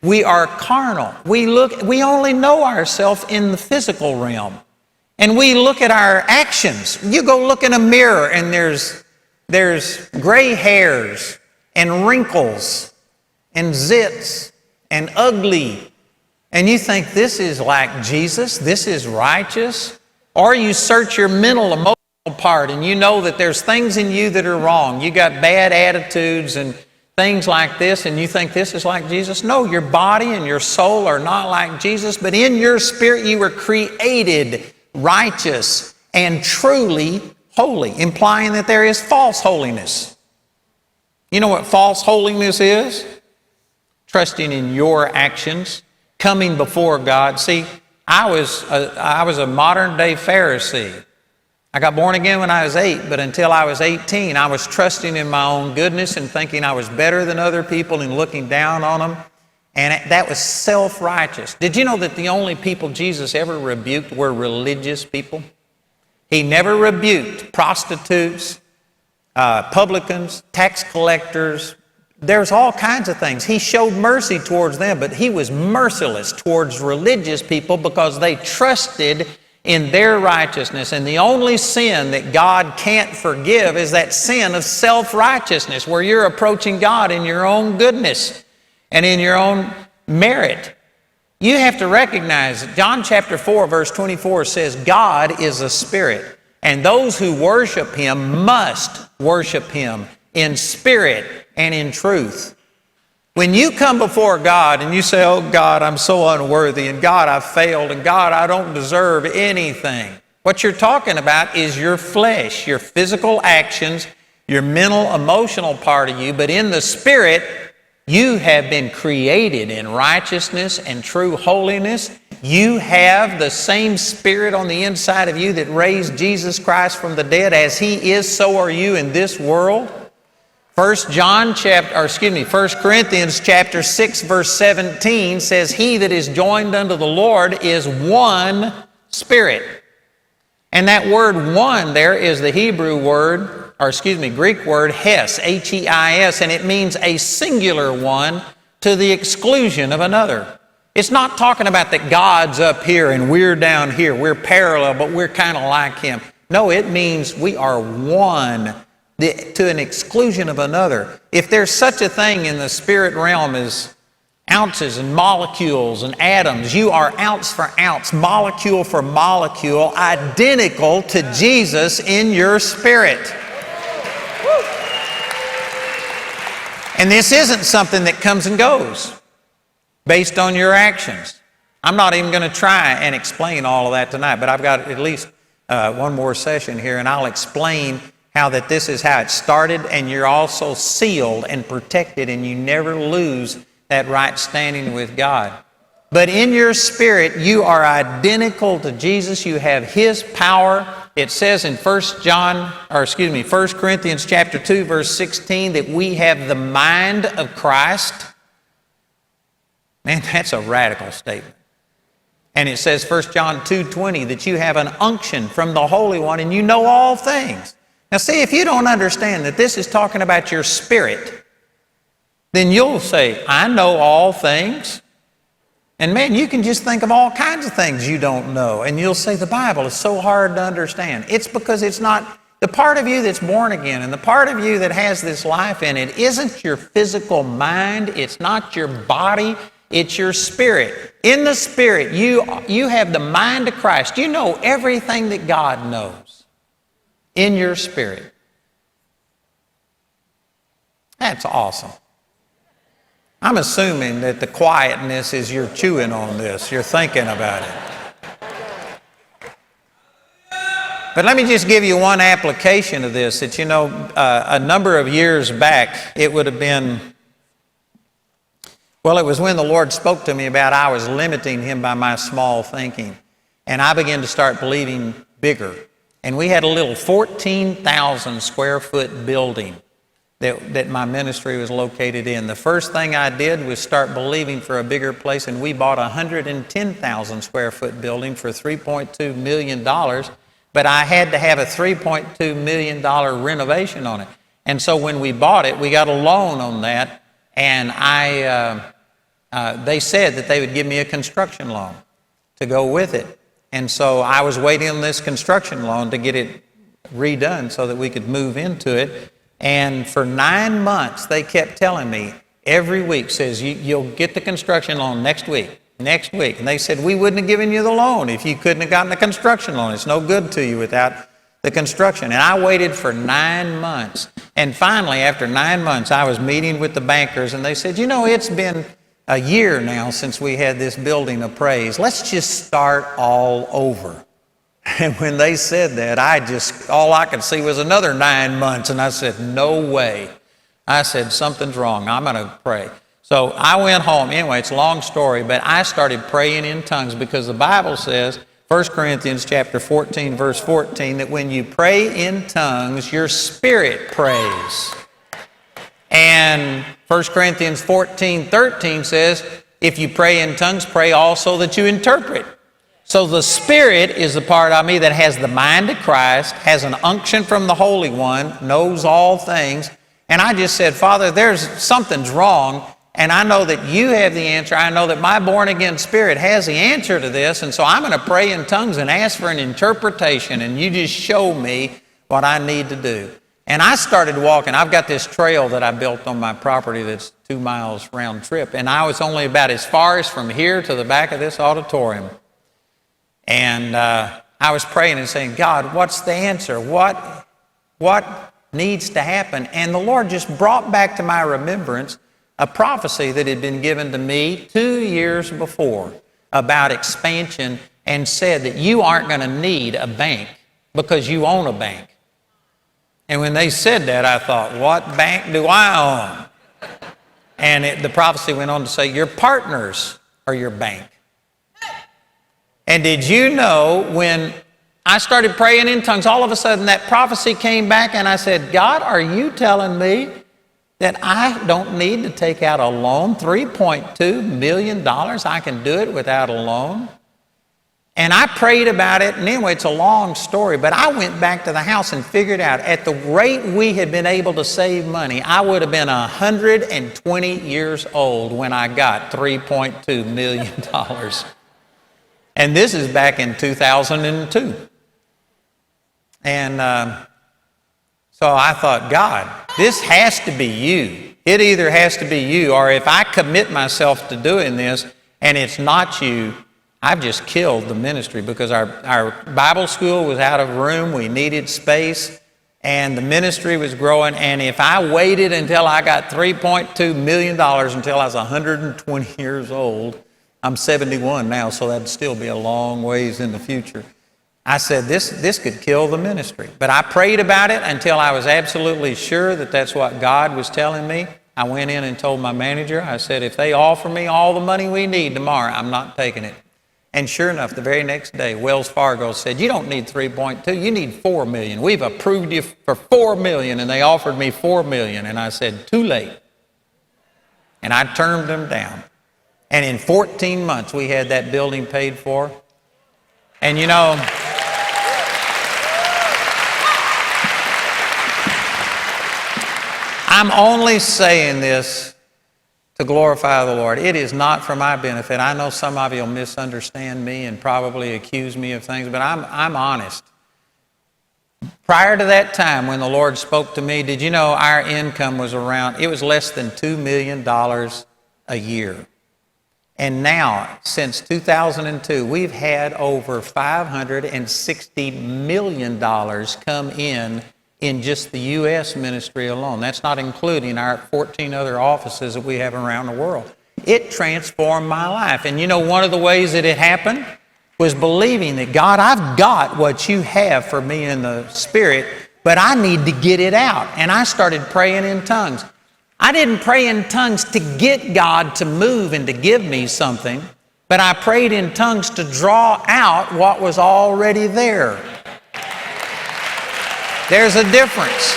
We are carnal. We only know ourselves in the physical realm. And we look at our actions. You go look in a mirror and there's gray hairs and wrinkles and zits and ugly. And you think this is like Jesus, this is righteous. Or you search your mental, emotional part and you know that there's things in you that are wrong. You got bad attitudes and things like this, and you think this is like Jesus. No, your body and your soul are not like Jesus, but in your spirit you were created righteous and truly holy, implying that there is false holiness. You know what false holiness is? Trusting in your actions, coming before God. See, I was a modern day Pharisee. I got born again when I was 8, but until I was 18, I was trusting in my own goodness and thinking I was better than other people and looking down on them. And that was self-righteous. Did you know that the only people Jesus ever rebuked were religious people? He never rebuked prostitutes, publicans, tax collectors. There's all kinds of things. He showed mercy towards them, but he was merciless towards religious people because they trusted in their righteousness. And the only sin that God can't forgive is that sin of self-righteousness, where you're approaching God in your own goodness and in your own merit. You have to recognize that John chapter 4 verse 24 says God is a spirit, and those who worship Him must worship Him in spirit and in truth. When you come before God and you say, oh God, I'm so unworthy, and God, I've failed, and God, I don't deserve anything. What you're talking about is your flesh, your physical actions, your mental, emotional part of you, but in the spirit, you have been created in righteousness and true holiness. You have the same Spirit on the inside of you that raised Jesus Christ from the dead. As He is, so are you in this world. 1 Corinthians chapter 6 verse 17 says, He that is joined unto the Lord is one spirit. And that word one there is the Greek word hes, H-E-I-S, and it means a singular one to the exclusion of another. It's not talking about that God's up here and we're down here. We're parallel, but we're kind of like Him. No, it means we are one to an exclusion of another. If there's such a thing in the spirit realm as ounces and molecules and atoms, you are ounce for ounce, molecule for molecule, identical to Jesus in your spirit. And this isn't something that comes and goes based on your actions. I'm not even going to try and explain all of that tonight, but I've got at least one more session here, and I'll explain how that this is how it started, and you're also sealed and protected, and you never lose that right standing with God. But in your spirit, you are identical to Jesus. You have His power. It says in 1 Corinthians chapter 2, verse 16, that we have the mind of Christ. Man, that's a radical statement. And it says 1 John 2:20 that you have an unction from the Holy One and you know all things. Now see, if you don't understand that this is talking about your spirit, then you'll say, I know all things. And man, you can just think of all kinds of things you don't know. And you'll say, the Bible is so hard to understand. It's because it's not the part of you that's born again, and the part of you that has this life in it isn't your physical mind. It's not your body. It's your spirit. In the spirit, you have the mind of Christ. You know everything that God knows in your spirit. That's awesome. I'm assuming that the quietness is you're chewing on this, you're thinking about it. But let me just give you one application of this that, you know, a number of years back, it would have been, well, it was when the Lord spoke to me about I was limiting Him by my small thinking. And I began to start believing bigger. And we had a little 14,000 square foot building that my ministry was located in. The first thing I did was start believing for a bigger place, and we bought a 110,000 square foot building for $3.2 million, but I had to have a $3.2 million renovation on it. And so when we bought it, we got a loan on that, and I they said that they would give me a construction loan to go with it. And so I was waiting on this construction loan to get it redone so that we could move into it. And for 9 months, they kept telling me every week, says, you'll get the construction loan next week. And they said, we wouldn't have given you the loan if you couldn't have gotten the construction loan. It's no good to you without the construction. And I waited for 9 months. And finally, after 9 months, I was meeting with the bankers, and they said, it's been a year now since we had this building appraised. Let's just start all over. And when they said that, all I could see was another 9 months. And I said, no way. I said, something's wrong. I'm going to pray. So I went home. Anyway, it's a long story, but I started praying in tongues because the Bible says, 1 Corinthians chapter 14, verse 14, that when you pray in tongues, your spirit prays. And 1 Corinthians 14, 13 says, if you pray in tongues, pray also that you interpret. So the Spirit is the part of me that has the mind of Christ, has an unction from the Holy One, knows all things. And I just said, Father, something's wrong, and I know that you have the answer. I know that my born-again spirit has the answer to this, and so I'm going to pray in tongues and ask for an interpretation, and you just show me what I need to do. And I started walking. I've got this trail that I built on my property that's 2 miles round trip, and I was only about as far as from here to the back of this auditorium. And I was praying and saying, God, what's the answer? What needs to happen? And the Lord just brought back to my remembrance a prophecy that had been given to me 2 years before about expansion, and said that you aren't going to need a bank because you own a bank. And when they said that, I thought, what bank do I own? And the prophecy went on to say, your partners are your bank. And did you know, when I started praying in tongues, all of a sudden that prophecy came back, and I said, God, are you telling me that I don't need to take out a loan, $3.2 million? I can do it without a loan. And I prayed about it, and anyway, it's a long story, but I went back to the house and figured out at the rate we had been able to save money, I would have been 120 years old when I got $3.2 million. And this is back in 2002. And so I thought, God, this has to be you. It either has to be you, or if I commit myself to doing this and it's not you, I've just killed the ministry, because our Bible school was out of room. We needed space, and the ministry was growing. And if I waited until I got $3.2 million until I was 120 years old, I'm 71 now, so that'd still be a long ways in the future. I said, this could kill the ministry. But I prayed about it until I was absolutely sure that that's what God was telling me. I went in and told my manager, I said, if they offer me all the money we need tomorrow, I'm not taking it. And sure enough, the very next day, Wells Fargo said, you don't need 3.2, you need 4 million. We've approved you for 4 million, and they offered me 4 million. And I said, too late. And I turned them down. And in 14 months, we had that building paid for. And you know, I'm only saying this to glorify the Lord. It is not for my benefit. I know some of you will misunderstand me and probably accuse me of things, but I'm honest. Prior to that time when the Lord spoke to me, did you know our income was less than $2 million a year. And now, since 2002, we've had over $560 million come in just the U.S. ministry alone. That's not including our 14 other offices that we have around the world. It transformed my life. And you know, one of the ways that it happened was believing that, God, I've got what you have for me in the Spirit, but I need to get it out. And I started praying in tongues. I didn't pray in tongues to get God to move and to give me something, but I prayed in tongues to draw out what was already there. There's a difference.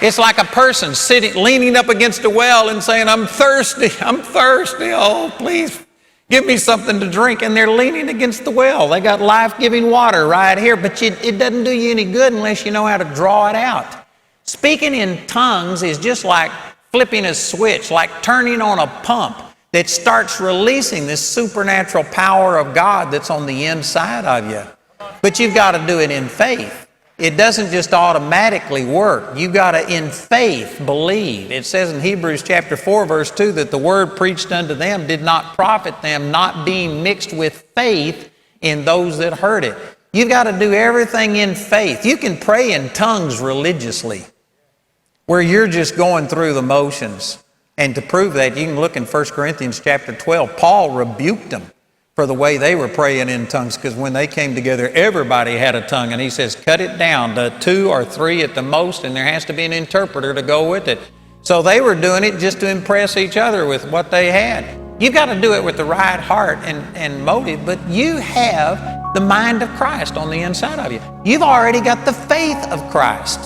It's like a person leaning up against a well and saying, I'm thirsty, oh, please give me something to drink. And they're leaning against the well. They got life-giving water right here, but it doesn't do you any good unless you know how to draw it out. Speaking in tongues is just like flipping a switch, like turning on a pump that starts releasing this supernatural power of God that's on the inside of you. But you've got to do it in faith. It doesn't just automatically work. You've got to, in faith, believe. It says in Hebrews chapter 4, verse 2, that the word preached unto them did not profit them, not being mixed with faith in those that heard it. You've got to do everything in faith. You can pray in tongues religiously, where you're just going through the motions. And to prove that, you can look in 1 Corinthians chapter 12. Paul rebuked them for the way they were praying in tongues, because when they came together, everybody had a tongue. And he says, cut it down to 2 or 3 at the most, and there has to be an interpreter to go with it. So they were doing it just to impress each other with what they had. You've got to do it with the right heart and motive, but you have the mind of Christ on the inside of you. You've already got the faith of Christ.